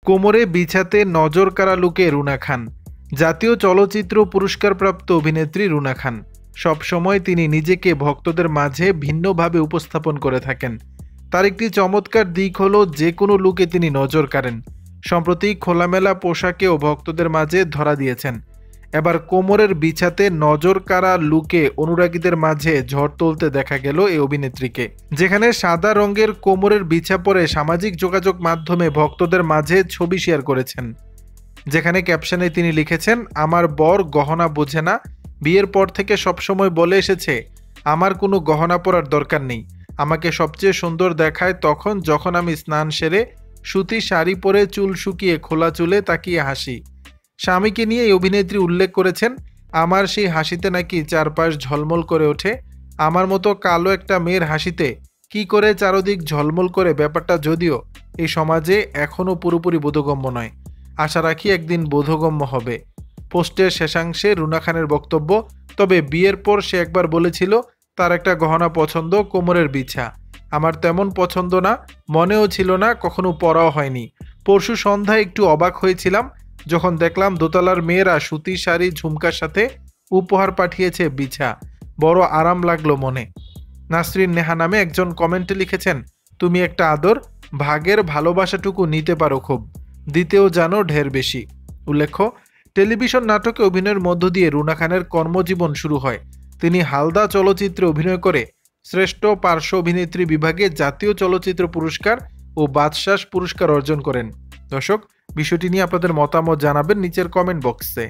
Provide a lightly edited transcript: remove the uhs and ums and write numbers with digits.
কোমরে বিছাতে নজর কাড়া লুকে রুনা খান। জাতীয় চলচ্চিত্র পুরস্কারপ্রাপ্ত অভিনেত্রী রুনা খান। সবসময় তিনি নিজেকে ভক্তদের মাঝে ভিন্নভাবে উপস্থাপন করে থাকেন। তার একটি চমৎকার দিক হলো যে কোনো লুকে তিনি নজর কাড়েন। সম্প্রতি খোলামেলা পোশাকেও ভক্তদের মাঝে ধরা দিয়েছেন। এবার কোমরের বিছাতে নজর কাড়া লুকে অনুরাগীদের মাঝে ঝড় তুলতে দেখা গেল এই অভিনেত্রীকে, যেখানে সাদা রঙের কোমরের বিছা পরে সামাজিক যোগাযোগ মাধ্যমে ভক্তদের মাঝে ছবি শেয়ার করেছেন, যেখানে ক্যাপশনে তিনি লিখেছেন, আমার বর গহনা বোঝে না, বিয়ের পর থেকে সবসময় বলে এসেছে আমার কোনো গহনা পরার দরকার নেই, আমাকে সবচেয়ে সুন্দর দেখায় তখন যখন আমি স্নান সেরে সুতি শাড়ি পরে চুল শুকিয়ে খোলা চুলে তাকিয়ে হাসি। স্বামীকে নিয়ে এই অভিনেত্রী উল্লেখ করেছেন, আমার সেই হাসিতে নাকি চারপাশ ঝলমল করে ওঠে, আমার মতো কালো একটা মেয়ের হাসিতে কি করে চারদিক ঝলমল করে, ব্যাপারটা যদিও এই সমাজে এখনও পুরোপুরি বোধগম্য নয়, আশা রাখি একদিন বোধগম্য হবে। পোস্টের শেষাংশে রুনা খানের বক্তব্য, তবে বিয়ের পর সে একবার বলেছিল তার একটা গহনা পছন্দ, কোমরের বিছা। আমার তেমন পছন্দ না, মনেও ছিল না, কখনো পরাও হয়নি। পরশু সন্ধ্যায় একটু অবাক হয়েছিলাম যখন দেখলাম দোতলার মেয়েরা সুতি শাড়ি ঝুমকার সাথে উপহার পাঠিয়েছে বিছা, বড় আরাম লাগলো মনে। নাসরিন নেহা নামে একজন কমেন্টে লিখেছেন, তুমি একটা আদর, ভাগের ভালোবাসাটুকু নিতে পারো খুব, দিতেও জানো ঢের বেশি। উল্লেখ্য, টেলিভিশন নাটকে অভিনয়ের মধ্য দিয়ে রুনা খানের কর্মজীবন শুরু হয়। তিনি হালদা চলচ্চিত্রে অভিনয় করে শ্রেষ্ঠ পার্শ্ব অভিনেত্রী বিভাগে জাতীয় চলচ্চিত্র পুরস্কার ও বাদশাহ পুরস্কার অর্জন করেন। দর্শক, বিষয়টি নিয়ে আপনাদের মতামত জানাবেন নিচের কমেন্ট বক্সে।